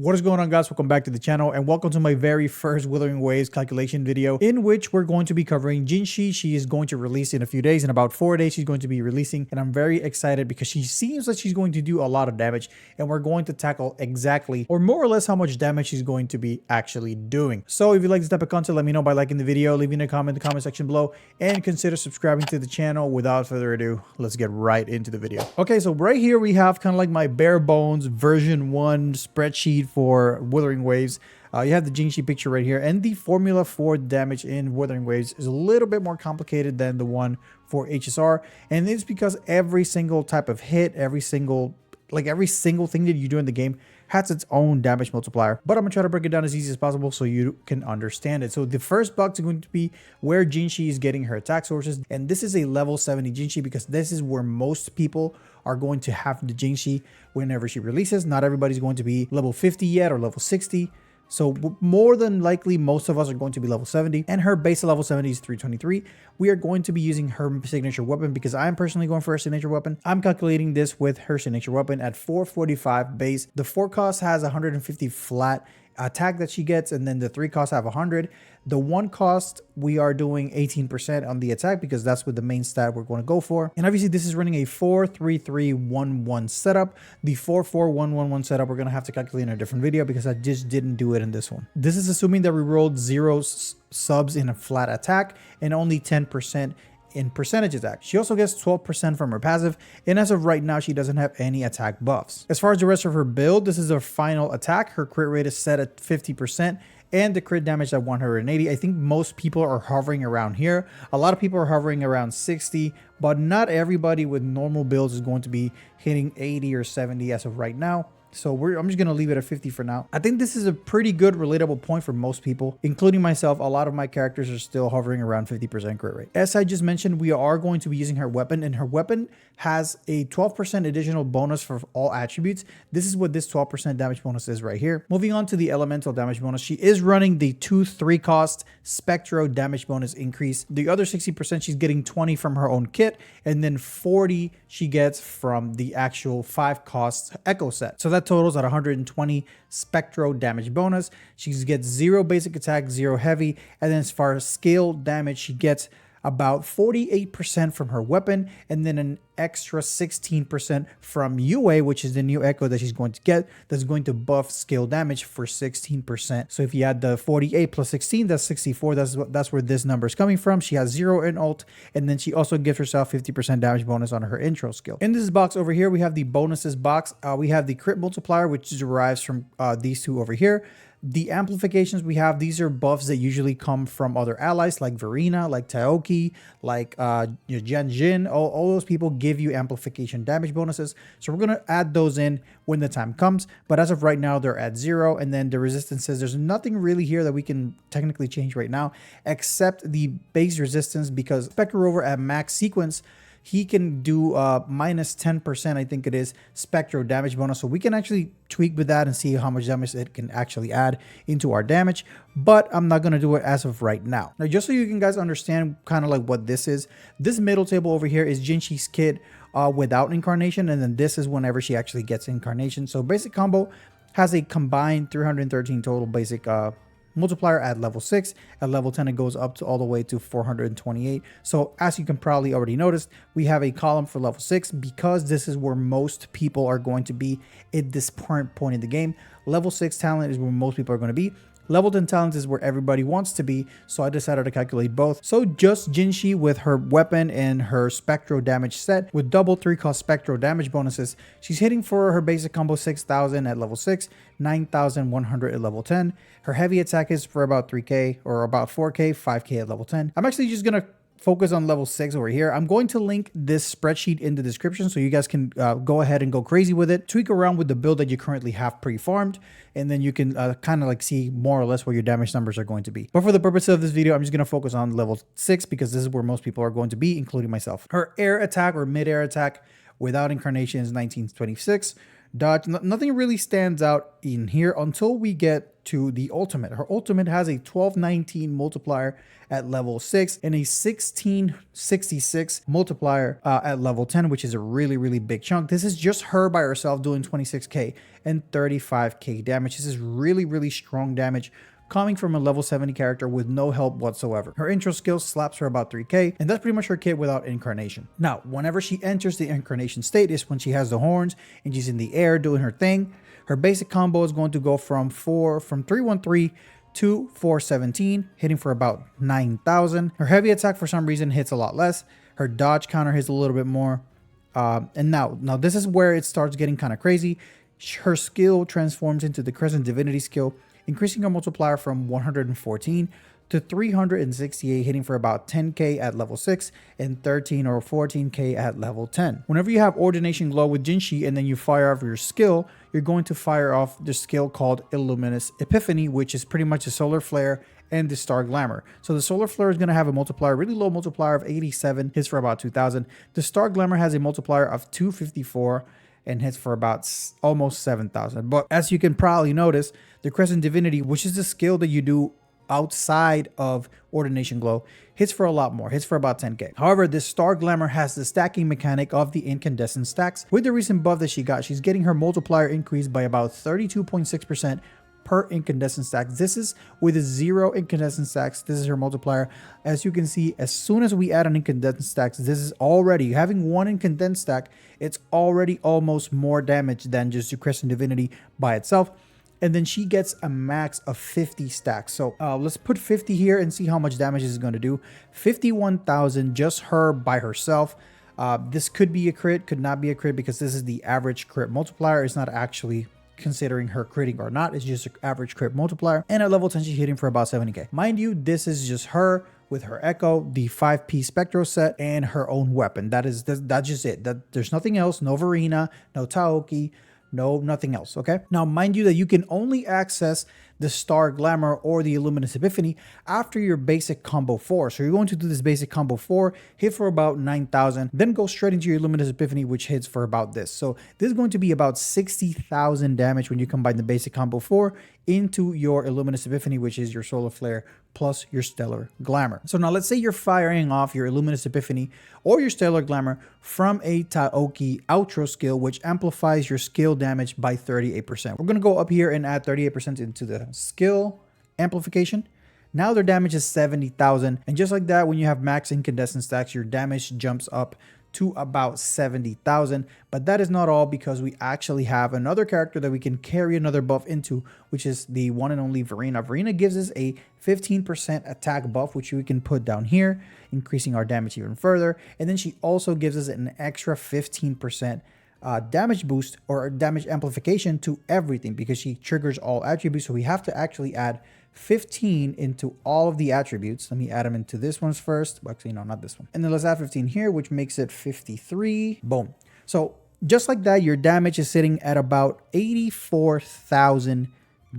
What is going on, guys? Welcome back to the channel and welcome to my very first Wuthering Waves calculation video, in which we're going to be covering Jinhsi. She is going to release in a few days. In about 4 days she's going to be releasing, and I'm very excited because she seems like she's going to do a lot of damage, and we're going to tackle exactly or more or less how much damage she's going to be actually doing. So if you like this type of content, let me know by liking the video, leaving a comment in the comment section below, and consider subscribing to the channel. Without further ado, let's get right into the video. Okay, so right here we have kind of like my bare bones version 1 spreadsheet for Wuthering Waves. You have the Jinhsi picture right here, and the formula for damage in Wuthering Waves is a little bit more complicated than the one for HSR, and it's because every single type of hit, every single thing that you do in the game has its own damage multiplier. But I'm gonna try to break it down as easy as possible so you can understand it. So the first box is going to be where Jinhsi is getting her attack sources, and this is a level 70 Jinhsi because this is where most people are going to have the Jinhsi whenever she releases. Not everybody's going to be level 50 yet or level 60. So more than likely, most of us are going to be level 70, and her base level 70 is 323. We are going to be using her signature weapon because I'm personally going for a signature weapon. I'm calculating this with her signature weapon at 445 base. The 4 cost has 150 flat attack that she gets, and then the 3 costs have 100. The 1 cost, we are doing 18% on the attack because that's what the main stat we're going to go for. And obviously this is running a 4-3-3-1-1 setup. The 4-4-1-1-1 setup we're going to have to calculate in a different video because I just didn't do it in this one. This is assuming that we rolled 0 subs in a flat attack and only 10% in percentage attack. She also gets 12% from her passive, and as of right now she doesn't have any attack buffs. As far as the rest of her build, this is her final attack. Her crit rate is set at 50% and the crit damage at 180. I think most people are hovering around here. A lot of people are hovering around 60, but not everybody with normal builds is going to be hitting 80 or 70 as of right now. So I'm just going to leave it at 50 for now. I think this is a pretty good relatable point for most people, including myself. A lot of my characters are still hovering around 50% crit rate. As I just mentioned, we are going to be using her weapon, and her weapon has a 12% additional bonus for all attributes. This is what this 12% damage bonus is right here. Moving on to the elemental damage bonus, she is running the 2-3 cost Spectro damage bonus increase. The other 60%, she's getting 20 from her own kit, and then 40 she gets from the actual 5 cost Echo set. So that totals at 120 Spectro damage bonus. She gets 0 basic attack, 0 heavy, and then as far as scale damage, she gets about 48% from her weapon, and then an extra 16% from UA, which is the new Echo that she's going to get, that's going to buff scale damage for 16%. So if you add the 48 plus 16, that's 64. That's where this number is coming from. She has 0 in ult, and then she also gives herself 50% damage bonus on her intro skill. In this box over here, we have the bonuses box. We have the crit multiplier, which derives from these two over here. The amplifications we have, these are buffs that usually come from other allies like Verena, like Taoki, like Jin. All those people give you amplification damage bonuses. So we're going to add those in when the time comes. But as of right now, they're at 0. And then the resistances, there's nothing really here that we can technically change right now, except the base resistance, because Spectre Rover at max sequence, he can do minus 10%, I think it is, Spectro damage bonus. So we can actually tweak with that and see how much damage it can actually add into our damage. But I'm not going to do it as of right now. Now, just so you can guys understand kind of like what this is, this middle table over here is Jinhsi's kit without Incarnation. And then this is whenever she actually gets Incarnation. So basic combo has a combined 313 total basic multiplier at level 6. At level 10 it goes up to all the way to 428. So as you can probably already notice, we have a column for level 6 because this is where most people are going to be at this point in the game. Level 6 talent is where most people are going to be. Level 10 talent is where everybody wants to be, so I decided to calculate both. So just Jinhsi with her weapon and her Spectro damage set with double 3 cost Spectro damage bonuses. She's hitting for her basic combo 6,000 at level 6, 9,100 at level 10. Her heavy attack is for about 3k or about 4k, 5k at level 10. I'm actually just going to focus on level 6 over here. I'm going to link this spreadsheet in the description so you guys can go ahead and go crazy with it. Tweak around with the build that you currently have pre-farmed, and then you can kind of like see more or less where your damage numbers are going to be. But for the purpose of this video, I'm just going to focus on level 6 because this is where most people are going to be, including myself. Her air attack or mid-air attack without Incarnation is 1926. dodge. Nothing really stands out in here until we get to the ultimate. Her ultimate has a 1219 multiplier at level 6 and a 1666 multiplier at level 10, which is a really big chunk. This is just her by herself doing 26k and 35k damage. This is really strong damage coming from a level 70 character with no help whatsoever. Her intro skill slaps her about 3k, and that's pretty much her kit without Incarnation. Now, whenever she enters the Incarnation state is when she has the horns and she's in the air doing her thing. Her basic combo is going to go from 313 to 417, hitting for about 9,000. Her heavy attack for some reason hits a lot less. Her dodge counter hits a little bit more. And now this is where it starts getting kind of crazy. Her skill transforms into the Crescent Divinity skill, increasing her multiplier from 114 to 368, hitting for about 10k at level 6 and 13 or 14k at level 10. Whenever you have Ordination Glow with Jinhsi and then you fire off your skill, you're going to fire off the skill called Illuminous Epiphany, which is pretty much a solar flare and the Star Glamour. So the solar flare is going to have a multiplier, really low multiplier of 87, hits for about 2,000. The Star Glamour has a multiplier of 254 and hits for about almost 7,000. But as you can probably notice, the Crescent Divinity, which is the skill that you do outside of Ordination Glow, hits for a lot more, hits for about 10k. However, this Star Glamour has the stacking mechanic of the incandescent stacks. With the recent buff that she got, she's getting her multiplier increased by about 32.6% per incandescent stack. This is with 0 incandescent stacks. This is her multiplier. As you can see, as soon as we add an incandescent stacks, this is already having one incandescent stack. It's already almost more damage than just the Crescent Divinity by itself. And then she gets a max of 50 stacks. So let's put 50 here and see how much damage this is going to do. 51,000 just her by herself. This could be a crit, could not be a crit, because this is the average crit multiplier. It's not actually considering her critting or not. It's just an average crit multiplier. And at level 10, she's hitting for about 70k. Mind you, this is just her with her Echo, the 5P Spectro set, and her own weapon. That's just it. There's nothing else. No Verena, no Taoki, no, nothing else, okay? Now, mind you that you can only access the Star Glamour or the Illuminous Epiphany after your basic combo 4. So you're going to do this basic combo 4, hit for about 9,000, then go straight into your Illuminous Epiphany, which hits for about this. So this is going to be about 60,000 damage when you combine the basic combo 4 into your Illuminous Epiphany, which is your Solar Flare plus your Stellar Glamour. So now let's say you're firing off your Illuminous Epiphany or your Stellar Glamour from a Taoki outro skill, which amplifies your skill damage by 38%. We're going to go up here and add 38% into the skill amplification. Now their damage is 70,000. And just like that, when you have max incandescent stacks, your damage jumps up to about 70,000. But that is not all, because we actually have another character that we can carry another buff into, which is the one and only Verena. Verena gives us a 15% attack buff, which we can put down here, increasing our damage even further. And then she also gives us an extra 15% damage boost or damage amplification to everything, because she triggers all attributes. So we have to actually add 15 into all of the attributes. Let me add them into this one's first. Actually, no, not this one. And then let's add 15 here, which makes it 53. Boom. So just like that, your damage is sitting at about 84,000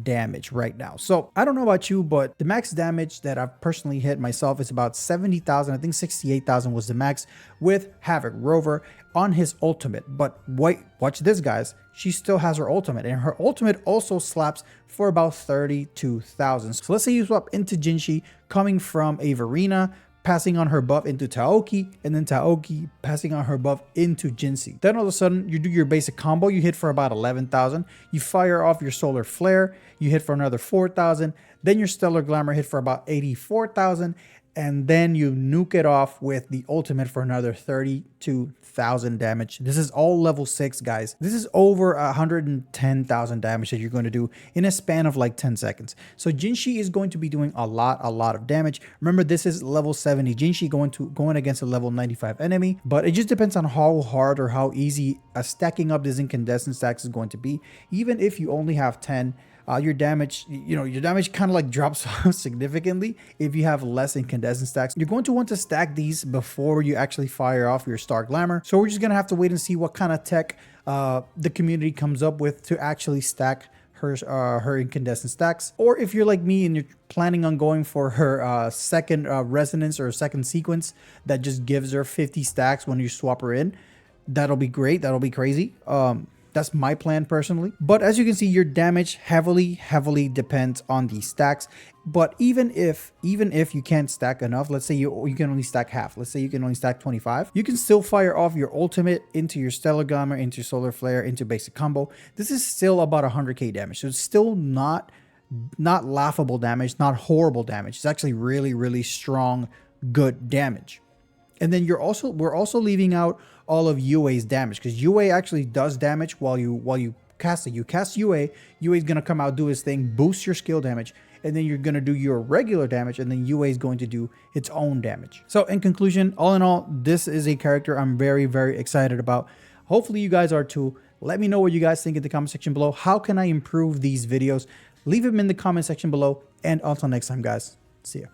damage right now. So I don't know about you, but the max damage that I've personally hit myself is about 70,000. I think 68,000 was the max with Havoc Rover on his ultimate. But wait, watch this, guys. She still has her ultimate, and her ultimate also slaps for about 32,000. So let's say you swap into Jinhsi coming from a Verena, passing on her buff into Taoki, and then Taoki passing on her buff into Jinhsi. Then all of a sudden, you do your basic combo, you hit for about 11,000. You fire off your Solar Flare, you hit for another 4,000. Then your Stellar Glamour hit for about 84,000. And then you nuke it off with the ultimate for another 32,000 damage. This is all level 6, guys. This is over 110,000 damage that you're going to do in a span of like 10 seconds. So Jinhsi is going to be doing a lot of damage. Remember, this is level 70 Jinhsi going against a level 95 enemy. But it just depends on how hard or how easy stacking up these incandescent stacks is going to be. Even if you only have 10, your damage, your damage kind of like drops off significantly if you have less incandescent stacks. You're going to want to stack these before you actually fire off your Star Glamour. So we're just going to have to wait and see what kind of tech the community comes up with to actually stack her incandescent stacks. Or if you're like me and you're planning on going for her second resonance or second sequence that just gives her 50 stacks when you swap her in, that'll be great. That'll be crazy. That's my plan personally. But as you can see, your damage heavily depends on the stacks. But even if you can't stack enough, let's say you can only stack half. Let's say you can only stack 25. You can still fire off your ultimate into your Stellar Glamour, into Solar Flare, into basic combo. This is still about 100k damage. So it's still not laughable damage, not horrible damage. It's actually really strong, good damage. And then we're also leaving out all of UA's damage, because UA actually does damage while you cast it. You cast UA is gonna come out, do his thing, boost your skill damage, and then you're gonna do your regular damage, and then UA is going to do its own damage. So in conclusion, all in all, this is a character I'm very excited about. Hopefully you guys are too. Let me know what you guys think in the comment section below. How can I improve these videos? Leave them in the comment section below, and until next time, guys, see ya.